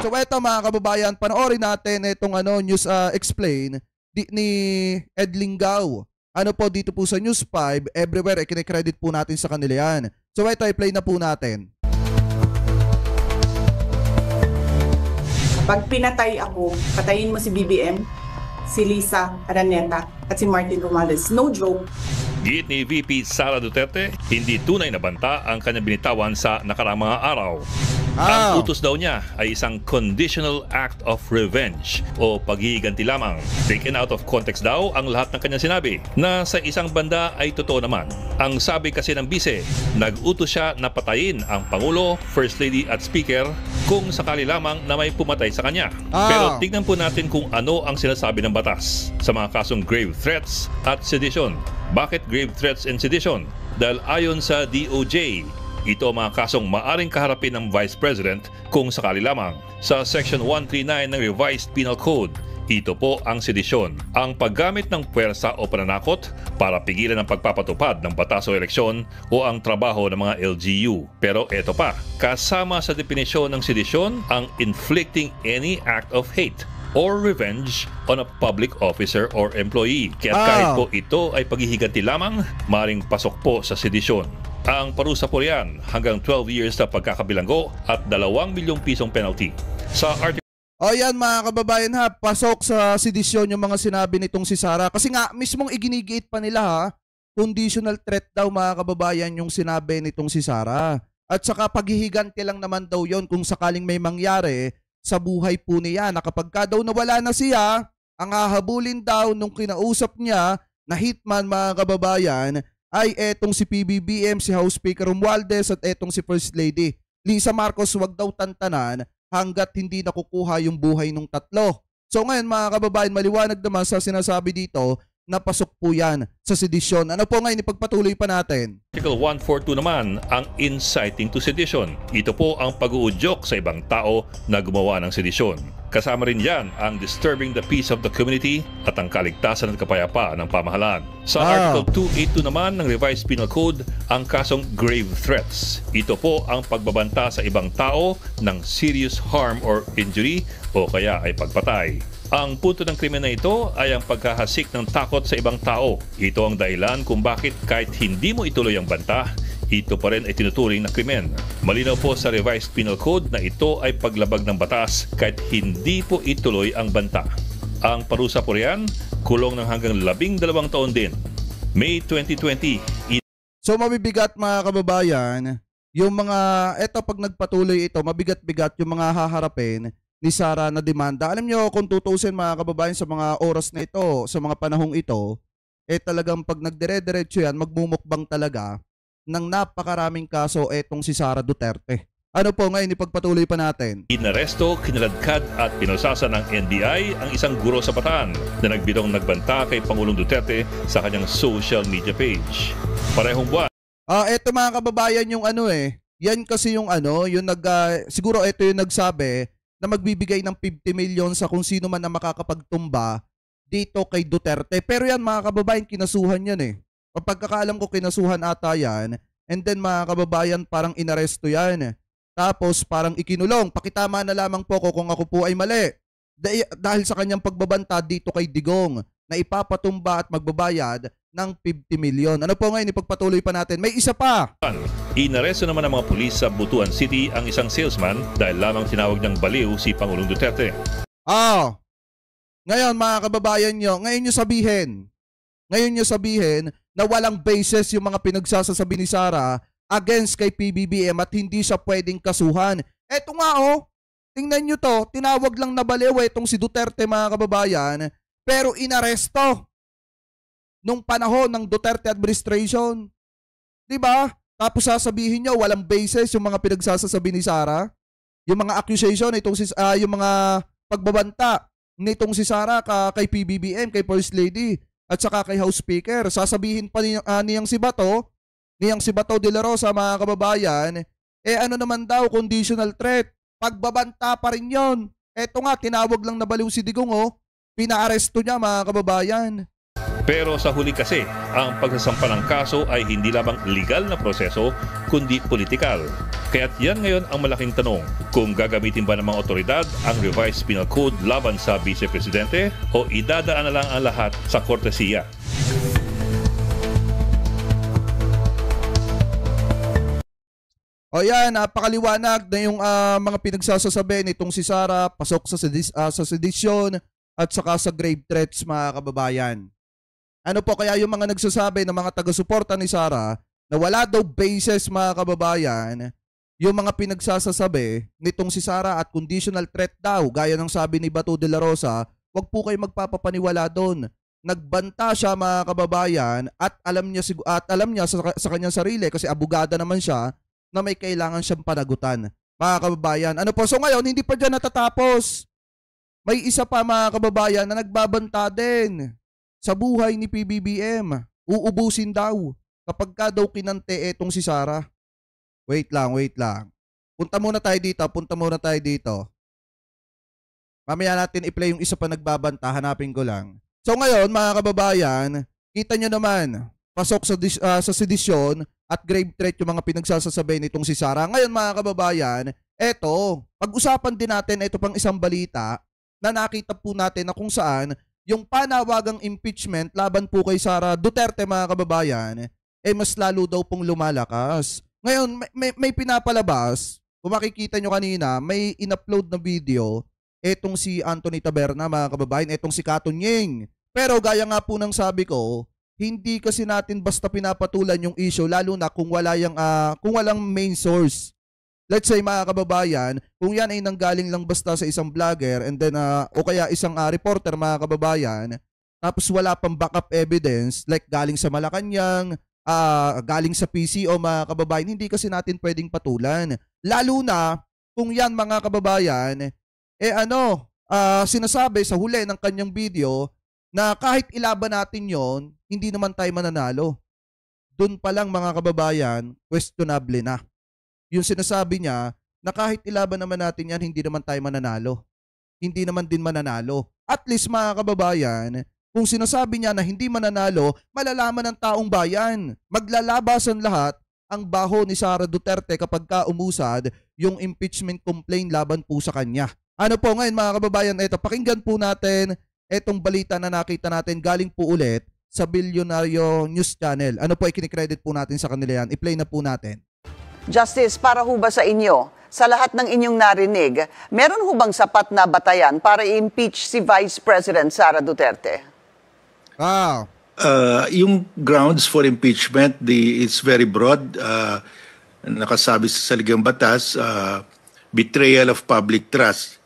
So eto mga kababayan, panoorin natin itong news explain ni Ed Linggau. Ano po dito po sa News 5, everywhere kine-credit po natin sa kanila yan. So eto, i-play na po natin. Pag pinatay ako, patayin mo si BBM, si Lisa Araneta at si Martin Romualdez. No joke. Giit ni VP Sara Duterte, hindi tunay na banta ang kanyang binitawan sa nakaraang mga araw. Ang utos daw niya ay isang conditional act of revenge o paghihiganti lamang. Taken out of context daw ang lahat ng kanyang sinabi na sa isang banda ay totoo naman. Ang sabi kasi ng bise, nag-utos siya na patayin ang Pangulo, First Lady at Speaker kung sakali lamang na may pumatay sa kanya. Pero tignan po natin kung ano ang sinasabi ng batas sa mga kasong grave threats at sedition. Bakit grave threats and sedition? Dahil ayon sa DOJ, ito ang mga kasong maaring kaharapin ng Vice President kung sakali lamang. Sa Section 139 ng Revised Penal Code, ito po ang sedisyon, ang paggamit ng puwersa o pananakot para pigilan ang pagpapatupad ng batas o eleksyon o ang trabaho ng mga LGU. Pero ito pa, kasama sa definisyon ng sedisyon ang inflicting any act of hate or revenge on a public officer or employee. Kaya kahit po ito ay paghihiganti lamang, maring pasok po sa sedisyon. Ang parusa po riyan hanggang 12 years na pagkakabilanggo at 2 milyong pisong penalty. Sa article yan mga kababayan ha, pasok sa sedisyon yung mga sinabi nitong si Sara. Kasi nga, mismong iginigiit pa nila ha, conditional threat daw mga kababayan yung sinabi nitong si Sara. At saka paghihiganti lang naman daw yon kung sakaling may mangyari sa buhay po niya. Na kapag ka daw nawala na siya, ang hahabulin daw nung kinausap niya na hitman mga kababayan ay etong si PBBM, si House Speaker Romualdez at etong si First Lady Lisa Marcos. Wag daw tantanan hanggat hindi nakukuha yung buhay ng tatlo. So ngayon mga kababayan, maliwanag naman sa sinasabi dito na pasok po yan sa sedisyon. Ano po ngayon, ipagpatuloy pa natin. Article 142 naman ang inciting to sedition. Ito po ang pag-uudyok sa ibang tao na gumawa ng sedisyon. Kasama rin yan ang disturbing the peace of the community at ang kaligtasan at kapayapaan ng pamahalaan. Sa Article 282 naman ng Revised Penal Code, ang kasong grave threats. Ito po ang pagbabanta sa ibang tao ng serious harm or injury o kaya ay pagpatay. Ang punto ng krimen na ito ay ang pagkahasik ng takot sa ibang tao. Ito ang dahilan kung bakit kahit hindi mo ituloy ang banta, ito pa rin ay tinuturing na krimen. Malinaw po sa Revised Penal Code na ito ay paglabag ng batas kahit hindi po ituloy ang banta. Ang parusa po riyan, kulong ng hanggang 12 taon din. May 2020. So mabibigat mga kababayan, yung mga, eto pag nagpatuloy ito, mabigat-bigat yung mga haharapin ni Sara na demanda. Alam nyo, kung tutusin mga kababayan sa mga oras na ito, sa mga panahong ito, talagang pag nagdire-diretso yan, magmumukbang talaga ng napakaraming kaso etong si Sara Duterte. Ano po ngayon, ipagpatuloy pa natin. Inaresto, kinaladkad at pinusasa ng NBI ang isang guro sa Bataan na nagbidong nagbanta kay Pangulong Duterte sa kanyang social media page. Parehong buwan. Eto mga kababayan yung yan kasi yung siguro eto yung nagsabi na magbibigay ng 50 million sa kung sino man na makakapagtumba dito kay Duterte. Pero yan mga kababayan, kinasuhan yan eh. Pagkakaalam ko kinasuhan ata yan, and then mga kababayan parang inaresto yan. Tapos parang ikinulong. Pakitama na lamang po ko kung ako po ay mali. Dahil sa kanyang pagbabanta dito kay Digong na ipapatumba at magbabayad ng 50 million. Ano po ngayon, ipagpatuloy pa natin. May isa pa. Inaresto naman ng mga pulis sa Butuan City ang isang salesman dahil lamang tinawag niyang baliw si Pangulong Duterte. Ngayon mga kababayan nyo, ngayon nyo sabihin na walang basis yung mga pinagsasasabi ni Sara against kay PBBM at hindi siya pwedeng kasuhan. Eto nga tingnan nyo to, tinawag lang na baliw itong si Duterte mga kababayan, pero inaresto nung panahon ng Duterte administration. Diba? Tapos sasabihin nyo, walang basis yung mga pinagsasasabi ni Sara. Yung mga accusation, yung mga pagbabanta nitong si Sara kay PBBM, kay First Lady, at saka kay House Speaker. Sasabihin pa niyang si Bato de la Rosa mga kababayan, ano naman daw, conditional threat. Pagbabanta pa rin yun. Eto nga, tinawag lang na baliw si Digong, pinaaresto niya mga kababayan. Pero sa huli kasi, ang pagsasampa ng kaso ay hindi lamang legal na proseso, kundi politikal. Kaya't yan ngayon ang malaking tanong, kung gagamitin ba ng mga otoridad ang revised penal code laban sa Vice Presidente o idadaan na lang ang lahat sa kortesiya. O yan, napakaliwanag na yung mga pinagsasasabi nitong si Sara, pasok sa sedisyon at saka sa grave threats, mga kababayan. Ano po kaya yung mga nagsasabi ng mga taga-suporta ni Sara na wala daw basis, mga kababayan, yung mga pinagsasasabi nitong si Sara at conditional threat daw, gaya ng sabi ni Bato de la Rosa, wag po kayo magpapapaniwala doon. Nagbanta siya, mga kababayan, at alam niya sa kanyang sarili, kasi abogada naman siya, na may kailangan siyang panagutan. Mga kababayan, ano po, so ngayon hindi pa dyan natatapos. May isa pa, mga kababayan, na nagbabanta din sa buhay ni PBBM. Uubusin daw kapag ka daw kinante etong si Sara. Wait lang. Punta muna tayo dito. Mamaya natin i-play yung isa pa nagbabanta, hanapin ko lang. So ngayon, mga kababayan, kita nyo naman, pasok sa sedisyon at grave threat yung mga pinagsasasabi nitong si Sara. Ngayon, mga kababayan, eto, pag-usapan din natin ito pang isang balita na nakita po natin na kung saan yung panawagang impeachment laban po kay Sara Duterte, mga kababayan, mas lalo daw pong lumalakas. Ngayon, may pinapalabas, kung makikita nyo kanina, may in-upload na video, etong si Anthony Taberna, mga kababayan, etong si Katunying. Pero gaya nga po ng sabi ko, hindi kasi natin basta pinapatulan yung issue, lalo na kung walang main source. Let's say, mga kababayan, kung yan ay nanggaling lang basta sa isang vlogger and then o kaya isang reporter, mga kababayan, tapos wala pang backup evidence like galing sa Malacanang, galing sa PCO, mga kababayan, hindi kasi natin pwedeng patulan. Lalo na kung yan, mga kababayan, sinasabi sa huli ng kanyang video na kahit ilaban natin yon, hindi naman tayo mananalo. Doon pa lang, mga kababayan, questionable na. Yung sinasabi niya na kahit ilaban naman natin yan, hindi naman tayo mananalo. Hindi naman din mananalo. At least, mga kababayan, kung sinasabi niya na hindi mananalo, malalaman ng taong bayan. Maglalabasan lahat ang baho ni Sara Duterte kapag umusad yung impeachment complaint laban po sa kanya. Ano po ngayon, mga kababayan, ito, pakinggan po natin itong balita na nakita natin galing po ulit sa Bilyonaryo News Channel. Ano po, ikinikredit po natin sa kanila yan. I-play na po natin. Justice, para ho ba sa inyo, sa lahat ng inyong narinig, meron ho bang sapat na batayan para i-impeach si Vice President Sara Duterte? Yung grounds for impeachment, it's very broad. Nakasabi sa saligang batas, betrayal of public trust.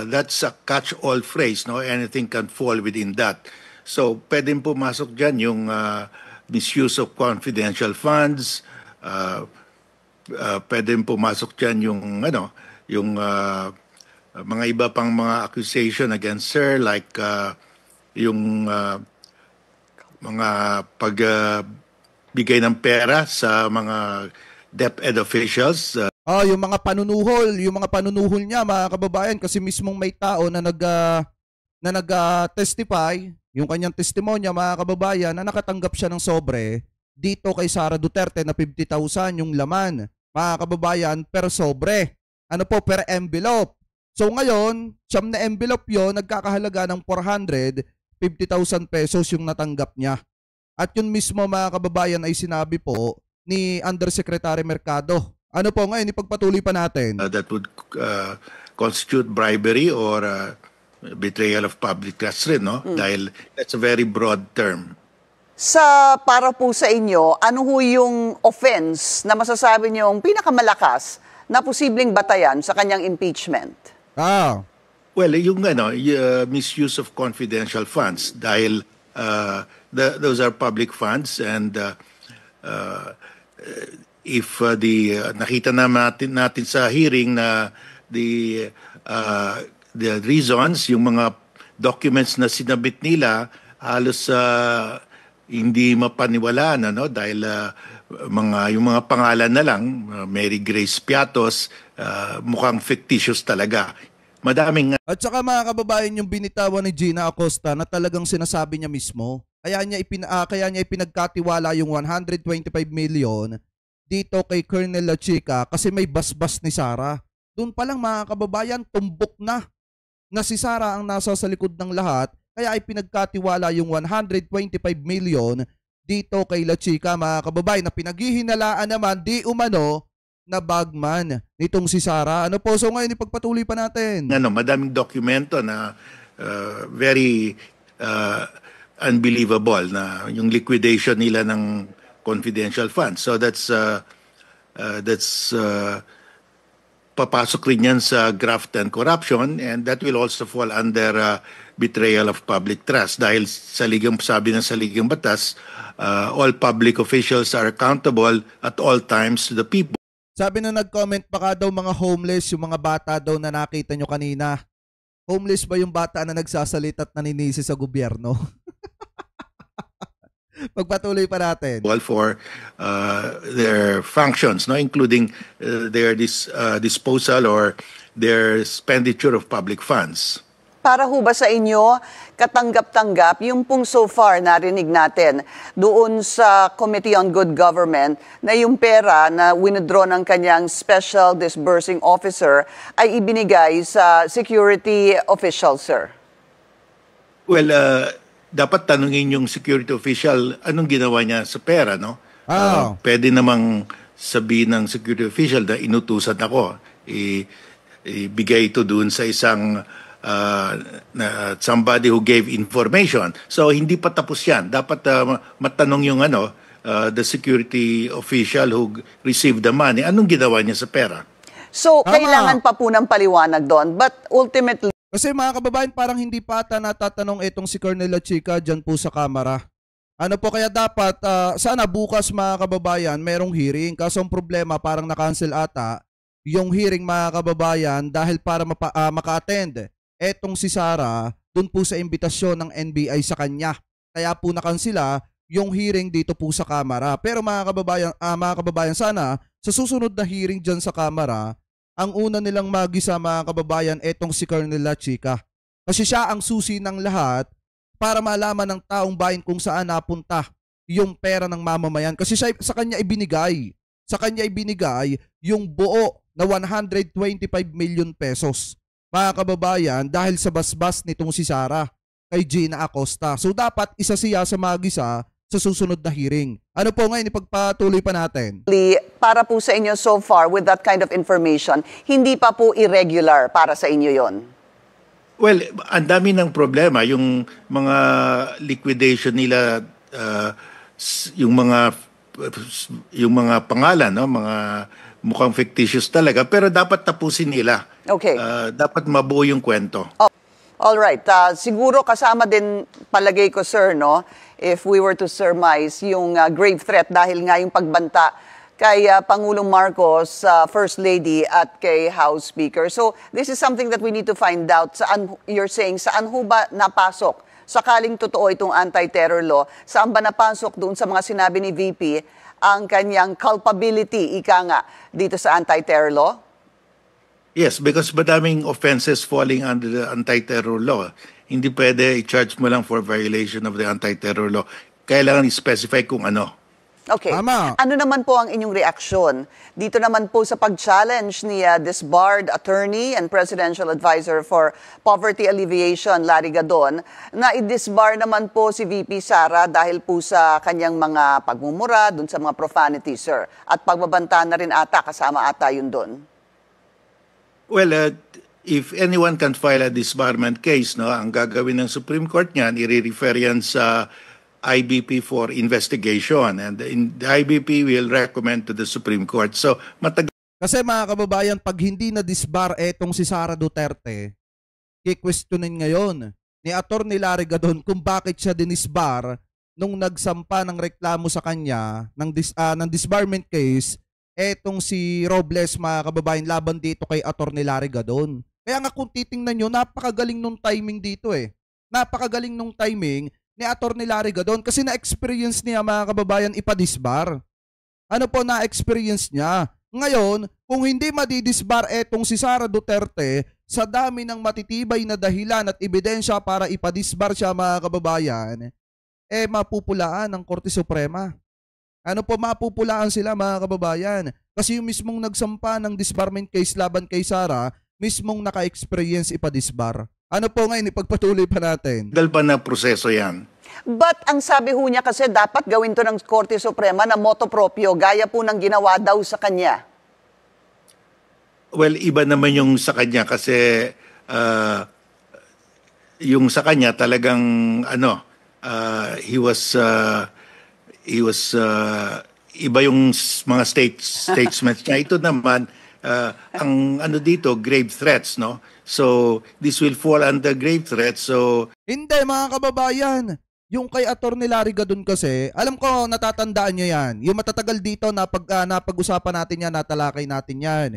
That's a catch-all phrase, no? Anything can fall within that. So, pwedeng pumasok dyan yung misuse of confidential funds, pwedeng pumasok dyan yung mga iba pang mga accusation against her, like yung mga pagbigay ng pera sa mga DepEd officials. Yung mga panunuhol niya, mga kababayan, kasi mismong may tao na nag-testify, yung kanyang testimonya, mga kababayan, na nakatanggap siya ng sobre dito kay Sara Duterte na 50,000 yung laman, mga kababayan, per sobre. Ano po, per envelope. So ngayon, siyam na envelope yon, nagkakahalaga ng 450,000 pesos yung natanggap niya. At yun mismo, mga kababayan, ay sinabi po ni Undersecretary Mercado. Ano po ngayon, ipagpatuloy pa natin. That would constitute bribery or betrayal of public trust rin, no? Dahil that's a very broad term. Para po sa inyo, ano ho yung offense na masasabi niyong pinakamalakas na posibleng batayan sa kanyang impeachment? Well, yung misuse of confidential funds dahil those are public funds and if nakita natin sa hearing na the reasons, yung mga documents na sinabit nila halos hindi mapaniwalaan, no? Dahil yung mga pangalan na lang, Mary Grace Piatos, mukhang fictitious talaga. Madaming At saka, mga kababayan, yung binitawan ni Gina Acosta na talagang sinasabi niya mismo, kaya niya ipinagkatiwala yung 125 million dito kay Colonel La Chica kasi may basbas ni Sara. Doon pa lang mga kababayan, tumbok na si Sara ang nasa sa likod ng lahat, kaya ay pinagkatiwala yung 125 million dito kay La Chica mga kababayan na pinaghihinalaan naman di umano na bagman nitong si Sara. Ano po? So ngayon ipagpatuloy pa natin. Madaming dokumento na very unbelievable na yung liquidation nila ng confidential funds. So that's papasok rin yan sa graft and corruption, and that will also fall under betrayal of public trust dahil sabi ng saligang batas, all public officials are accountable at all times to the people. Sabi na nag-comment baka daw mga homeless, yung mga bata daw na nakita nyo kanina. Homeless ba yung bata na nagsasalita at naninisi sa gobyerno? Pagpatuloy pa natin. For their functions, including their disposal or their expenditure of public funds. Para ho ba sa inyo, katanggap-tanggap yung pong so far narinig natin doon sa Committee on Good Government na yung pera na withdraw ng kanyang Special Disbursing Officer ay ibinigay sa security official, sir? Well, dapat tanungin yung security official anong ginawa niya sa pera, no? Pwede namang sabihin ng security official na inutusan ako, ibigay ito doon sa isang somebody who gave information. So hindi pa tapos yan. Dapat matanong yung the security official who received the money, anong ginawa niya sa pera? So kailangan pa po ng paliwanag doon, but ultimately kasi mga kababayan, parang hindi pa ata natatanong itong si Colonel La Chica dyan po sa kamera. Ano po kaya dapat, sana bukas mga kababayan, merong hearing. Kaso ang problema, parang na-cancel ata yung hearing mga kababayan dahil para maka-attend etong si Sara dun po sa imbitasyon ng NBI sa kanya. Kaya po nakansela yung hearing dito po sa kamera. Pero mga kababayan, sana sa susunod na hearing dyan sa kamera, ang una nilang magisa mga kababayan etong si Colonel La Chica. Kasi siya ang susi ng lahat para malaman ng taong bayan kung saan napunta yung pera ng mamamayan. Kasi siya, sa kanya ibinigay yung buo na 125 million pesos. Mga kababayan, dahil sa basbas nitong si Sara kay Gina Acosta. So dapat isa siya sa magisa sa susunod na hearing. Ano po ngayon, ipagpatuloy pa natin. Para po sa inyo so far, with that kind of information, hindi pa po irregular para sa inyo yon? Well, ang dami ng problema. Yung mga liquidation nila, yung mga pangalan, mga mukhang fictitious talaga, pero dapat tapusin nila. Okay. Dapat mabuo yung kwento. All right. Siguro kasama din palagay ko, sir, if we were to surmise yung grave threat dahil nga yung pagbanta kay Pangulong Marcos, First Lady at kay House Speaker. So this is something that we need to find out. You're saying, saan ho ba napasok? Sakaling totoo itong anti-terror law, saan ba napasok doon sa mga sinabi ni VP ang kanyang culpability, ika nga, dito sa anti-terror law? Yes, because madaming offenses falling under the anti-terror law. Hindi pwede i-charge mo lang for violation of the anti-terror law. Kailangan i-specify kung ano. Okay. Tama. Ano naman po ang inyong reaksyon dito naman po sa pag-challenge ni disbarred attorney and presidential advisor for poverty alleviation, Larry Gadon, na i-disbar naman po si VP Sara dahil po sa kanyang mga pagmumura dun sa mga profanity, sir. At pagbabanta na rin ata, kasama ata yun dun. Well, if anyone can file a disbarment case, ang gagawin ng Supreme Court niyan, i-refer yan sa IBP for investigation, and the IBP will recommend to the Supreme Court. So, kasi mga kababayan, pag hindi na disbar etong si Sara Duterte, kikwestiyonin ngayon ni Atty. Larry Gadon kung bakit siya dinisbar nung nagsampa ng reklamo sa kanya ng disbarment case etong si Robles, mga kababayan, laban dito kay Atty. Larry Gadon. Kaya nga kung titingnan nyo, napakagaling nung timing dito Napakagaling nung timing ni Atty. Larry Gadon kasi na-experience niya, mga kababayan, ipadisbar. Ano po na-experience niya? Ngayon, kung hindi madidisbar etong si Sara Duterte, sa dami ng matitibay na dahilan at ebidensya para ipadisbar siya, mga kababayan, mapupulaan ng Korte Suprema. Ano po, mapupulaan sila mga kababayan. Kasi yung mismong nagsampa ng disbarment case laban kay Sara, mismong naka-experience ipadisbar. Ano po ngayon, ipagpatuloy pa natin. Dal pa na proseso yan. But ang sabi ho niya kasi dapat gawin to ng Korte Suprema na motu proprio, gaya po ng ginawa daw sa kanya. Well, iba naman yung sa kanya kasi yung sa kanya talagang he was iba yung mga statements niya. Ito naman ang dito grave threats, no? So this will fall under grave threats. So hindi mga kababayan. Yung kay Atty. Larry Gadon kasi, alam ko natatandaan niyo yan. Yung matatagal dito napag-usapan natin yan, natalakay natin yan.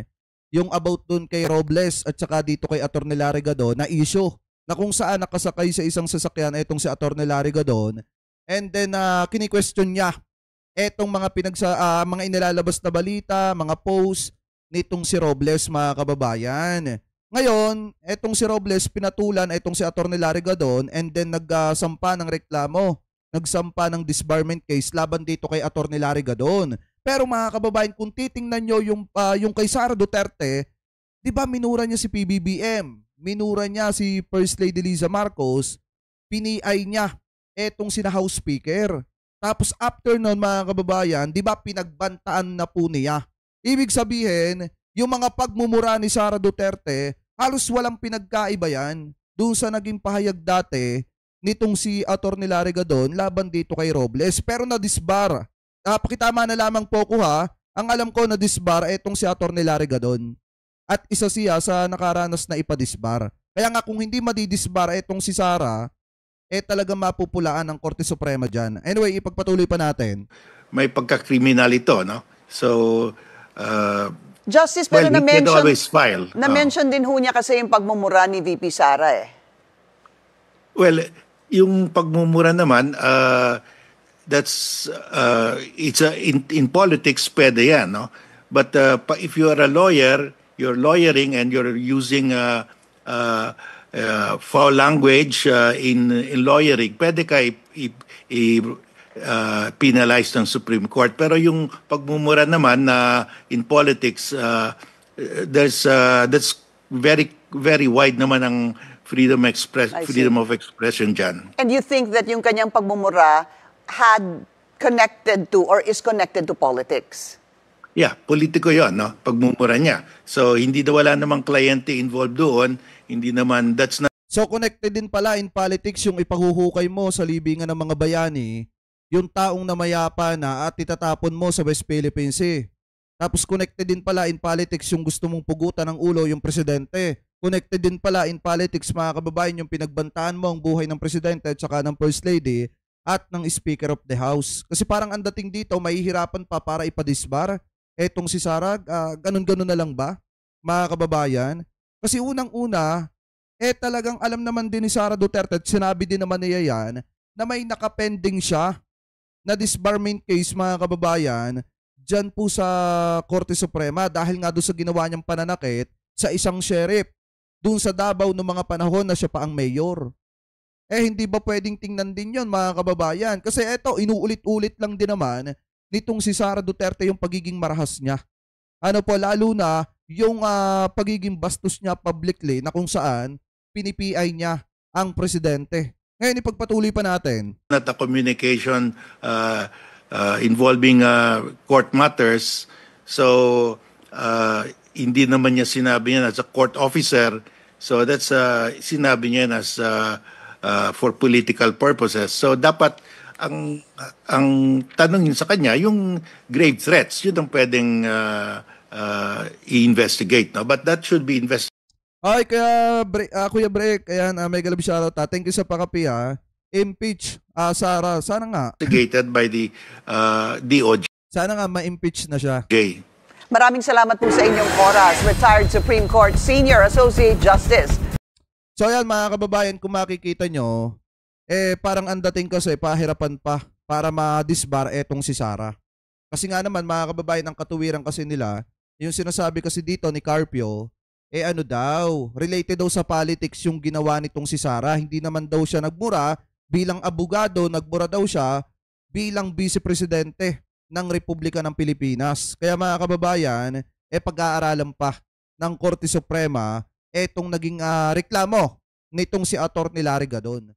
Yung about dun kay Robles at saka dito kay Atty. Larry Gadon na issue na kung saan nakasakay sa isang sasakyan itong si Atty. Larry Gadon, and then kini-question niya etong mga inilalabas na balita, mga post nitong si Robles mga kababayan. Ngayon, etong si Robles pinatulan etong si Atty. Larry Gadon and then nagsampa ng reklamo, nagsampa ng disbarment case laban dito kay Atty. Larry Gadon. Pero mga kababayan, kung titingnan nyo yung kay Sara Duterte, di ba minura niya si PBBM, minura niya si First Lady Liza Marcos, pini-ay niya etong sina House Speaker. Tapos after nun mga kababayan, di ba pinagbantaan na po niya. Ibig sabihin, yung mga pagmumura ni Sara Duterte, halos walang pinagkaiba yan doon sa naging pahayag dati nitong si Atty. Larry Gadon laban dito kay Robles. Pero na-disbar. Pakitama na lamang po ko ha, ang alam ko na-disbar etong si Atty. Larry Gadon. At isa siya sa nakaranas na ipadisbar. Kaya nga kung hindi madidisbar etong si Sara, talagang mapupulaan ng Korte Suprema dyan. Anyway, ipagpatuloy pa natin. may pagka-criminal ito, no? So Justice, pero well, he can always file. na-mention din ho niya kasi yung pagmumura ni VP Sara eh. Well, yung pagmumura naman, that's in politics pwede yan, no? But if you are a lawyer, you're lawyering and you're using foul language in lawyering, pwede ka penalized ng Supreme Court. Pero yung pagmumura naman na in politics, that's very very wide naman ang freedom of expression dyan. And you think that yung kanyang pagmumura had connected to or is connected to politics? Yeah, politiko yon, no? Pagmumura niya. So hindi daw wala namang kliyente involved doon, hindi naman that's not. So connected din pala in politics yung ipahuhukay mo sa libingan ng mga bayani, yung taong namayapa na at itatapon mo sa West Philippine Sea. Tapos connected din pala in politics yung gusto mong pugutan ng ulo yung presidente. Connected din pala in politics, mga kababayan, yung pinagbantaan mo ang buhay ng presidente at saka ng First Lady at ng Speaker of the House. Kasi parang ang dating dito, mahihirapan pa para ipadisbar etong si Sara, ganun-ganun na lang ba, mga kababayan? Kasi unang-una, talagang alam naman din ni Sara Duterte at sinabi din naman niya yan na may nakapending siya na disbarment case, mga kababayan, dyan po sa Korte Suprema dahil nga doon sa ginawa niyang pananakit sa isang sheriff doon sa Davao noong mga panahon na siya pa ang mayor. Hindi ba pwedeng tingnan din yon, mga kababayan? Kasi eto, inuulit-ulit lang din naman nitong si Sara Duterte yung pagiging marahas niya. Ano po, lalo na yung pagiging bastos niya publicly na kung saan pinipiay niya ang presidente. Ngayon, ipagpatuloy pa natin. Not a communication involving court matters. So, hindi naman niya sinabi niya as a court officer. So, that's sinabi niya as for political purposes. So, dapat ang tanongin sa kanya, yung grave threats, yun ang pwedeng i-investigate. No? But that should be investigated. Ay, kaya Kuya Break, ayan, may galab shoutout ha. Thank you sa pakapi ha. Impeach Sara. Sana nga. Investigated by the DOJ. Sana nga ma-impeach na siya. Maraming salamat po sa inyong oras. Retired Supreme Court Senior Associate Justice. So ayan, mga kababayan, kung makikita nyo, parang ang dating kasi pahirapan pa para ma-disbar etong si Sara. Kasi nga naman, mga kababayan, ang katuwiran kasi nila, yung sinasabi kasi dito ni Carpio, ano daw, related daw sa politics yung ginawa nitong si Sara. Hindi naman daw siya nagmura bilang abogado, nagmura daw siya bilang vice presidente ng Republika ng Pilipinas. Kaya mga kababayan, pag-aaralan pa ng Korte Suprema etong naging reklamo nitong si Atty. Larry Gadon.